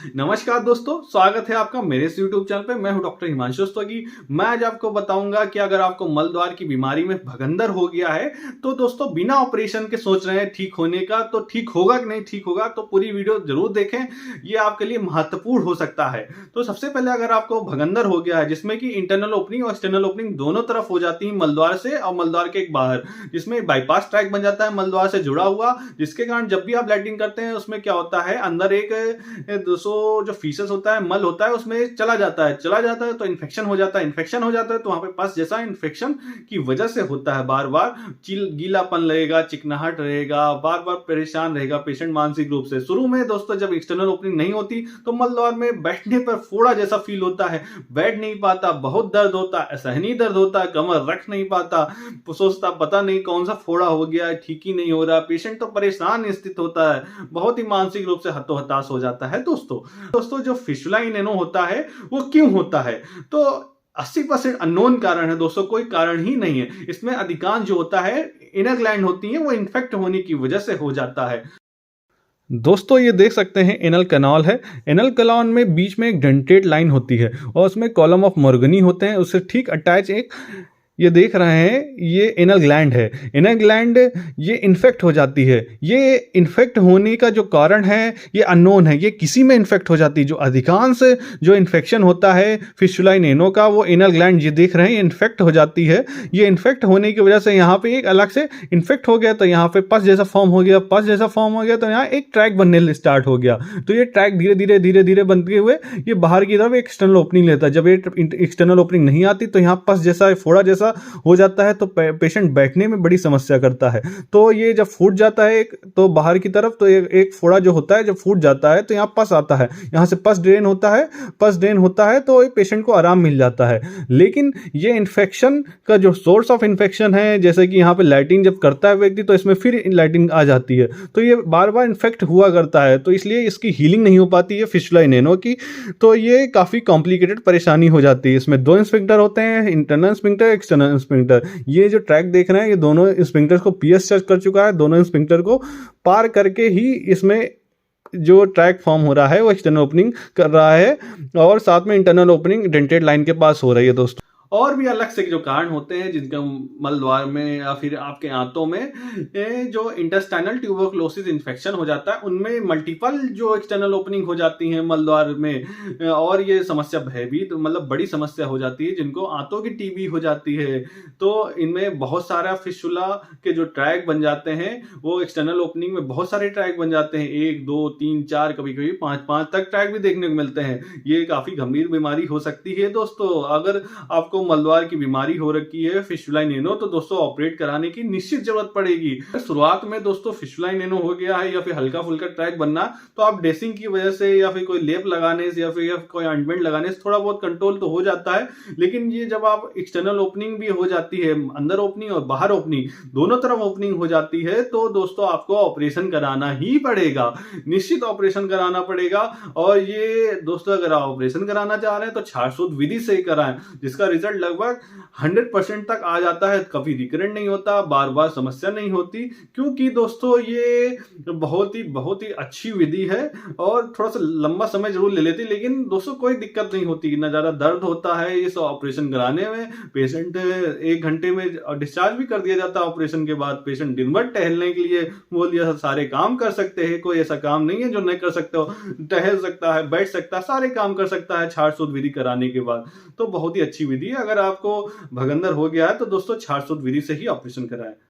नमस्कार दोस्तों, स्वागत है आपका मेरे इस YouTube चैनल पे। मैं हूं डॉक्टर हिमांशु स्तोगी। मैं आज आपको बताऊंगा कि अगर आपको मलद्वार की बीमारी में भगंदर हो गया है तो दोस्तों बिना ऑपरेशन के सोच रहे हैं ठीक होने का, तो ठीक होगा कि नहीं ठीक होगा, तो पूरी वीडियो जरूर देखें। ये आपके लिए महत्वपूर्ण हो सकता है। तो सबसे पहले अगर आपको भगंदर हो गया है जिसमें कि इंटरनल ओपनिंग और एक्सटर्नल ओपनिंग दोनों तरफ हो जाती है मलद्वार से और मलद्वार के एक बाहर, जिसमें बाईपास ट्रैक बन जाता है मलद्वार से जुड़ा हुआ, जिसके कारण जब भी आप लैट्रिन करते हैं उसमें क्या होता है, अंदर एक दोस्तों जो फीसस होता है, मल होता है, उसमें चला जाता है तो इन्फेक्शन हो जाता है तो वहां पे पस जैसा इन्फेक्शन की वजह से होता है। बार बार गीलापन रहेगा, चिकनाहट रहेगा, बार बार परेशान रहेगा पेशेंट मानसिक रूप से। शुरू में दोस्तों जब एक्सटर्नल ओपनिंग नहीं होती तो मलद्वार में बैठने पर फोड़ा जैसा फील होता है, बैठ नहीं पाता, बहुत दर्द होता है, असहनीय दर्द होता है, कमर रख नहीं पाता, सोचता पता नहीं कौन सा फोड़ा हो गया है, ठीक ही नहीं हो रहा। पेशेंट तो परेशान स्थित होता है, बहुत ही मानसिक रूप से हतोहताश हो जाता है। दोस्तों जो फिस्टुला इन एनो होता है वो क्यों होता है, तो 80% अननोन कारण है दोस्तों, कोई कारण ही नहीं है। इसमें अधिकांश जो होता है इनर ग्लैंड होती है, वो इन्फेक्ट होने की वजह से हो जाता है। दोस्तों ये देख सकते हैं एनल कैनाल है। एनल कैनाल में बीच में एक डेंटेड लाइन होती है और उसमें कॉलम ऑफ मॉर्गनी होते हैं, उससे ठीक अटैच एक ये देख रहे हैं ये एनल ग्लैंड है। एनल ग्लैंड ये इन्फेक्ट हो जाती है। ये इन्फेक्ट होने का जो कारण है ये अननोन है, ये किसी में इन्फेक्ट हो जाती है। जो अधिकांश जो इन्फेक्शन होता है फिस्टुला इन एनो का, वो एनल ग्लैंड ये देख रहे हैं इन्फेक्ट हो जाती है। ये इन्फेक्ट होने की वजह से यहाँ पे एक अलग से इन्फेक्ट हो गया, तो यहाँ पे पस जैसा फॉर्म हो गया, तो यहाँ एक ट्रैक बनने स्टार्ट हो गया। तो ये ट्रैक धीरे धीरे बनते हुए ये बाहर की तरफ एक्सटर्नल ओपनिंग लेता है। जब ये एक्सटर्नल ओपनिंग नहीं आती तो यहाँ पस जैसा फोड़ा जैसा हो जाता है, तो पेशेंट बैठने में बड़ी समस्या करता है। तो ये जब फूट जाता है एक तो बाहर की तरफ, तो एक फोड़ा जो होता है जब फूट जाता है तो यहाँ पस आता है, यहाँ से पस ड्रेन होता है तो पेशेंट को आराम मिल जाता है। लेकिन ये इन्फेक्शन का जो सोर्स ऑफ इन्फेक्शन है, जैसे कि यहाँ पे लैट्रिन जब करता है व्यक्ति तो इसमें फिर लैट्रिन आ जाती है, तो ये बार बार इन्फेक्ट हुआ करता है, तो इसलिए इसकी हीलिंग नहीं हो पाती है फिस्टुला इन एनो की। तो ये काफ़ी कॉम्प्लिकेटेड परेशानी हो जाती है। इसमें दो स्फिंक्टर होते हैं, इंटरनल स्फिंक्टर, एक्सटर्नल स्फिंक्टर। ये जो ट्रैक देख रहे हैं ये दोनों स्फिंक्टर्स को पीएस टच कर चुका है। दोनों स्फिंक्टर को पार करके ही इसमें जो ट्रैक फॉर्म हो रहा है वो एक्सटर्नल ओपनिंग कर रहा है और साथ में इंटरनल ओपनिंग डेंटेड लाइन के पास हो रही है दोस्तों। और भी अलग से जो कारण होते हैं जिनका मलद्वार में या फिर आपके आंतों में जो इंटेस्टाइनल ट्यूबरकुलोसिस इन्फेक्शन हो जाता है, उनमें मल्टीपल जो एक्सटर्नल ओपनिंग हो जाती हैं मलद्वार में, और ये समस्या भयभीत तो मतलब बड़ी समस्या हो जाती है, जिनको आंतों की टीबी हो जाती है। तो इनमें बहुत सारा फिस्टुला के जो ट्रैक बन जाते हैं, वो एक्सटर्नल ओपनिंग में बहुत सारे ट्रैक बन जाते हैं, 1 2 3 4 कभी कभी 5 तक ट्रैक भी देखने को मिलते हैं। ये काफी गंभीर बीमारी हो सकती है दोस्तों। अगर आपको मलद्वार की बीमारी हो रखी है फिस्टुला इन एनो, तो दोस्तों ऑपरेट कराने की निश्चित जरूरत पड़ेगी। शुरुआत में दोस्तों फिस्टुला इन एनो हो गया है या फिर हल्का फुल्का ट्रैक बनना, तो आप ड्रेसिंग की वजह से या फिर कोई लेप लगाने से या फिर कोई ऑइंटमेंट लगाने से थोड़ा बहुत कंट्रोल तो हो जाता है। लेकिन ये जब आप एक्सटर्नल ओपनिंग भी हो जाती है, अंदर ओपनिंग और बाहर ओपनिंग दोनों तरफ ओपनिंग हो जाती है, तो दोस्तों आपको ऑपरेशन कराना ही पड़ेगा, निश्चित ऑपरेशन कराना पड़ेगा। और ये दोस्तों अगर आप ऑपरेशन कराना चाह रहे हैं तो छारसूद विधि से ही कराएं, जिसका रिजल्ट लगभग 100% तक आ जाता है। कभी रिकरेंट नहीं होता, बार बार समस्या नहीं होती, क्योंकि दोस्तों ये बहुत ही अच्छी विधि है और थोड़ा सा लंबा समय जरूर ले लेती, लेकिन दोस्तों कोई दिक्कत नहीं होती, ना ज्यादा दर्द होता है इस ऑपरेशन कराने में। पेशेंट 1 घंटे में डिस्चार्ज भी कर दिया जाता है। ऑपरेशन के बाद पेशेंट दिन भर टहलने के लिए बोल दिया, सारे काम कर सकते हैं, कोई ऐसा काम नहीं है जो नहीं कर सकते हो, टहल सकता है, बैठ सकता है, सारे काम कर सकता है छारसूद विधि कराने के बाद। तो बहुत ही अच्छी विधि है। अगर आपको भगंदर हो गया है तो दोस्तों छारसूद विधि से ही ऑपरेशन कराएं।